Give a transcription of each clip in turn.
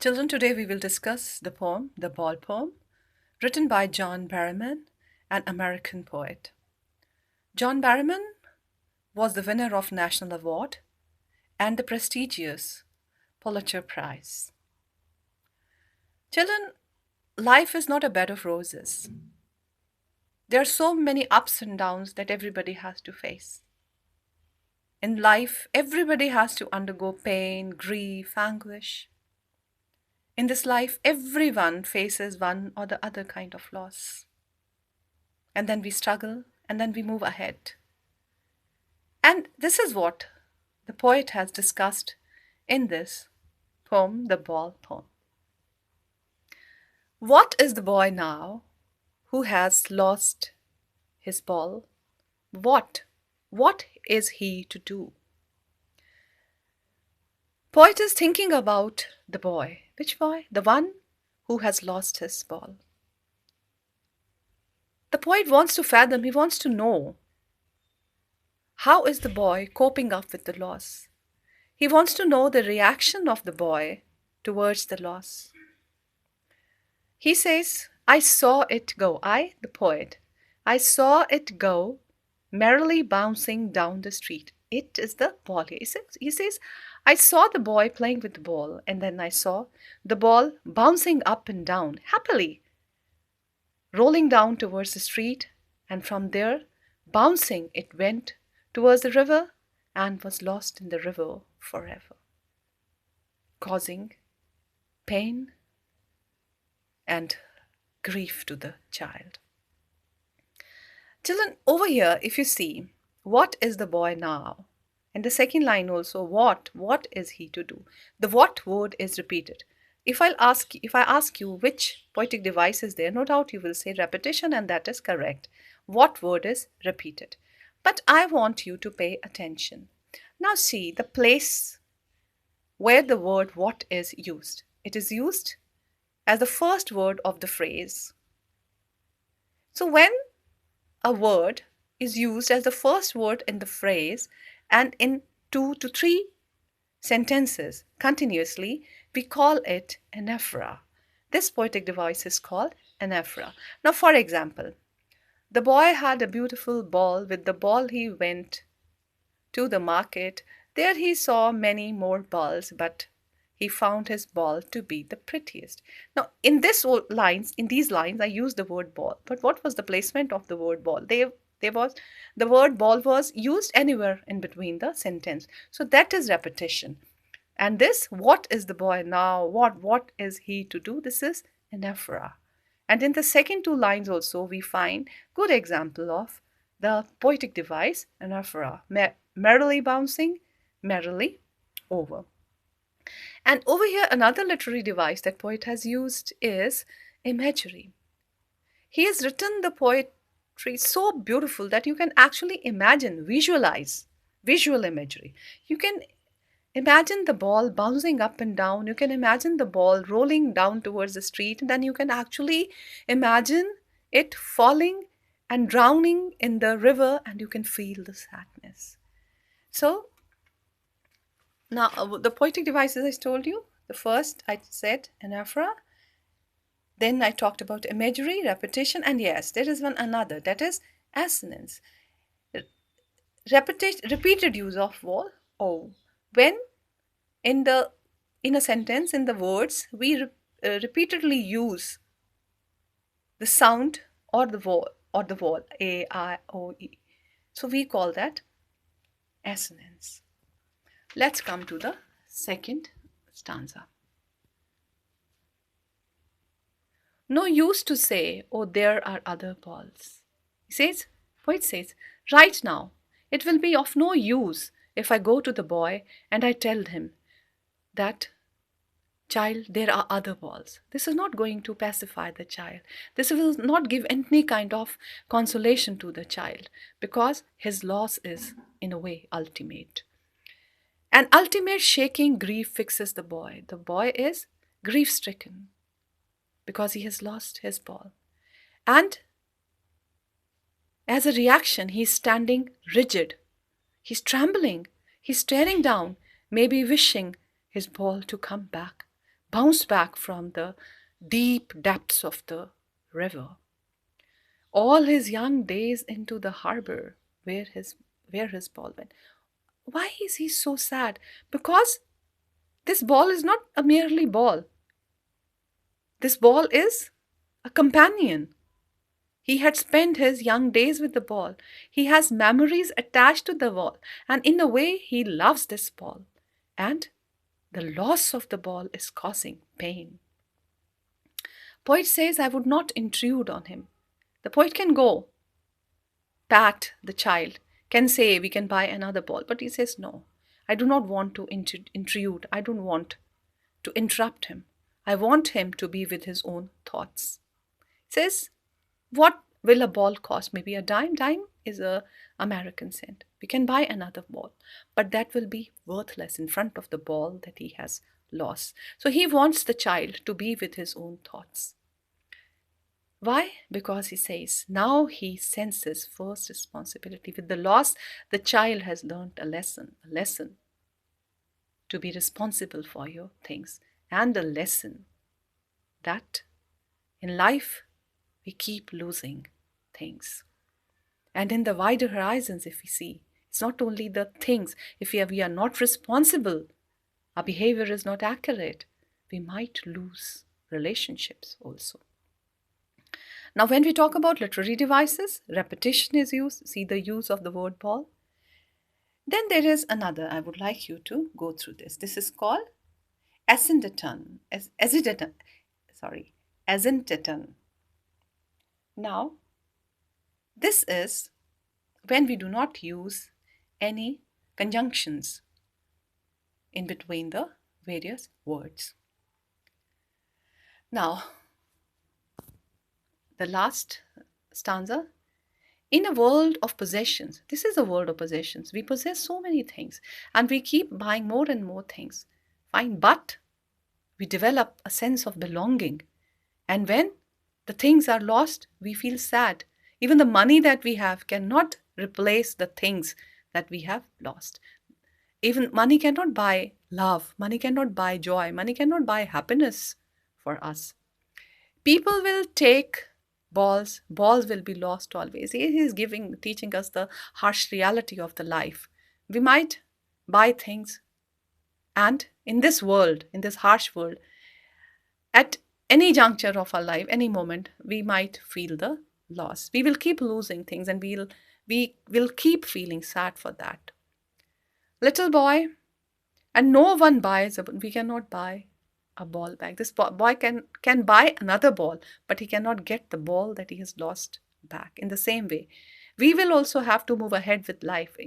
Children, today we will discuss the poem, The Ball Poem, written by John Barrowman, an American poet. John Barrowman was the winner of National Award and the prestigious Pulitzer Prize. Children, life is not a bed of roses. There are so many ups and downs that everybody has to face. In life, everybody has to undergo pain, grief, anguish. In this life, everyone faces one or the other kind of loss. And then we struggle, and then we move ahead. And this is what the poet has discussed in this poem, The Ball Poem. What is the boy now who has lost his ball? What is he to do? Poet is thinking about the boy. Which boy? The one who has lost his ball. The poet wants to fathom, he wants to know how is the boy coping up with the loss. He wants to know the reaction of the boy towards the loss. He says, I saw it go. The poet, I saw it go, merrily bouncing down the street. It is the ball. He says, I saw the boy playing with the ball, and then I saw the ball bouncing up and down happily, rolling down towards the street, and from there, bouncing, it went towards the river and was lost in the river forever, causing pain and grief to the child. Children, over here, if you see, what is the boy now? And the second line also, what is he to do? The what word is repeated. If I ask you which poetic device is there, no doubt you will say repetition, and that is correct. What word is repeated? But I want you to pay attention. Now see the place where the word what is used. It is used as the first word of the phrase. So when a word is used as the first word in the phrase and in 2 to 3 sentences continuously, we call it anaphora. This poetic device is called anaphora. Now, for example, the boy had a beautiful ball. With the ball he went to the market. There he saw many more balls, but he found his ball to be the prettiest. Now, in these lines, I use the word ball. But what was the placement of the word ball? The word ball was used anywhere in between the sentence. So that is repetition. And this, what is the boy now? What is he to do? This is anaphora. And in the second 2 lines also, we find good example of the poetic device, anaphora. Merrily bouncing, merrily over. And over here, another literary device that poet has used is imagery. He has written the poetry so beautiful that you can actually imagine, visualize, visual imagery. You can imagine the ball bouncing up and down. You can imagine the ball rolling down towards the street. And then you can actually imagine it falling and drowning in the river, and you can feel the sadness. So now the poetic devices I told you. The first I said anaphora. Then I talked about imagery, repetition, and yes, there is one another, that is assonance. Repeated use of o. When in a sentence, in the words, we repeatedly use the sound or the vowel a, I, o, e. So we call that assonance. Let's come to the second stanza. No use to say, oh, there are other balls. Poet says, right now, it will be of no use if I go to the boy and I tell him that, child, there are other balls. This is not going to pacify the child. This will not give any kind of consolation to the child, because his loss is, in a way, ultimate. An ultimate shaking grief fixes the boy. The boy is grief-stricken because he has lost his ball. And as a reaction, he's standing rigid. He's trembling. He's staring down, maybe wishing his ball to come back. bounced back from the deep depths of the river. All his young days into the harbor where his ball went. Why is he so sad? Because this ball is not a merely ball. This ball is a companion. He had spent his young days with the ball. He has memories attached to the ball. And in a way, he loves this ball. And the loss of the ball is causing pain. Poet says, I would not intrude on him. The poet can go, pat the child, can say, we can buy another ball. But he says, no, I do not want to intrude. I don't want to interrupt him. I want him to be with his own thoughts. He says, what will a ball cost? Maybe a dime. Dime is a American cent. We can buy another ball, but that will be worthless in front of the ball that he has lost. So he wants the child to be with his own thoughts. Why? Because he says now he senses first responsibility. With the loss, the child has learned a lesson to be responsible for your things, and a lesson that in life we keep losing things. And in the wider horizons, if we see, it's not only the things, if we are not responsible, our behavior is not accurate, we might lose relationships also. Now, when we talk about literary devices, repetition is used. See the use of the word ball. Then there is another. I would like you to go through this. This is called asyndeton. Asyndeton. Now, this is when we do not use any conjunctions in between the various words. Now, the last stanza. In a world of possessions, this is a world of possessions. We possess so many things and we keep buying more and more things. Fine, but we develop a sense of belonging. And when the things are lost, we feel sad. Even the money that we have cannot replace the things that we have lost. Even money cannot buy love, money cannot buy joy, money cannot buy happiness for us. People will take balls will be lost always. He is teaching us the harsh reality of the life. We might buy things, and in this world, in this harsh world, at any juncture of our life, any moment, we might feel the loss. We will keep losing things, and we will keep feeling sad for that. Little boy, and no one buys, we cannot buy a ball back. This boy can buy another ball, but he cannot get the ball that he has lost back. In the same way, we will also have to move ahead with life,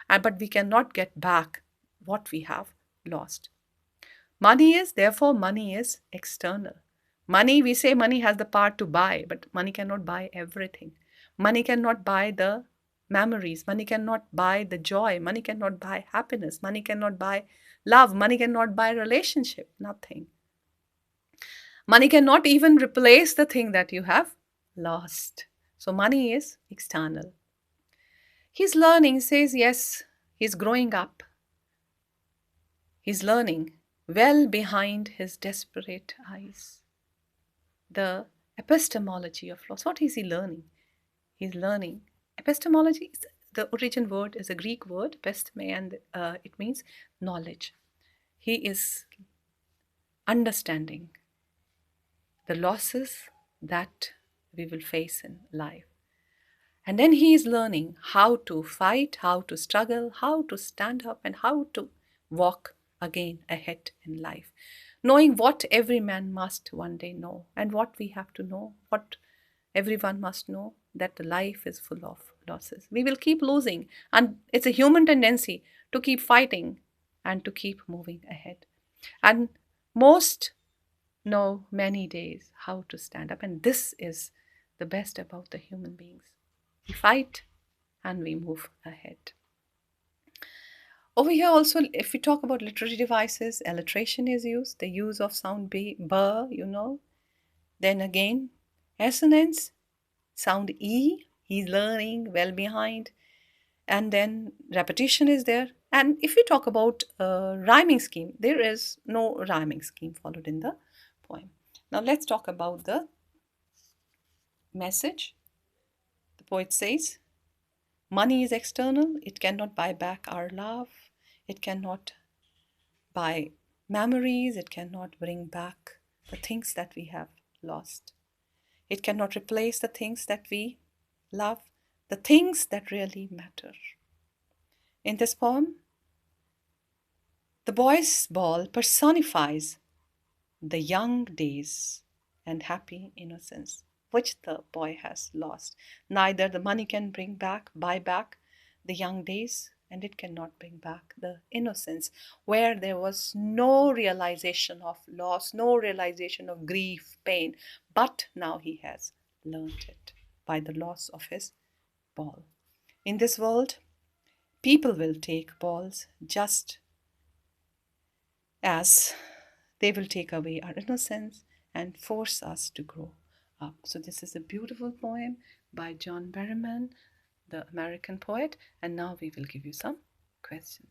but we cannot get back what we have lost. Money is external. Money, we say money has the power to buy, but money cannot buy everything. Money cannot buy the memories. Money cannot buy the joy. Money cannot buy happiness. Money cannot buy love. Money cannot buy relationship. Nothing. Money cannot even replace the thing that you have lost. So money is external. He's learning, says yes, he's growing up. He's learning well behind his desperate eyes. The epistemology of loss. What is he learning? He's learning. Epistemology, the origin word is a Greek word, episteme, and it means knowledge. He is understanding the losses that we will face in life. And then he is learning how to fight, how to struggle, how to stand up, and how to walk again ahead in life. Knowing what every man must one day know, and what we have to know, what everyone must know, that the life is full of losses. We will keep losing, and it's a human tendency to keep fighting and to keep moving ahead. And most know many days how to stand up, and this is the best about the human beings. We fight and we move ahead. Over here also, if we talk about literary devices, alliteration is used, the use of sound b, Then again, assonance, sound e, he's learning well behind. And then repetition is there. And if we talk about rhyming scheme, there is no rhyming scheme followed in the poem. Now let's talk about the message. The poet says, money is external, it cannot buy back our love, it cannot buy memories, it cannot bring back the things that we have lost. It cannot replace the things that we love, the things that really matter. In this poem, the boy's ball personifies the young days and happy innocence which the boy has lost. Neither the money can buy back the young days, and it cannot bring back the innocence where there was no realization of loss, no realization of grief, pain. But now he has learned it by the loss of his ball. In this world, people will take balls just as they will take away our innocence and force us to grow up. So, this is a beautiful poem by John Berryman, the American poet. And now we will give you some questions.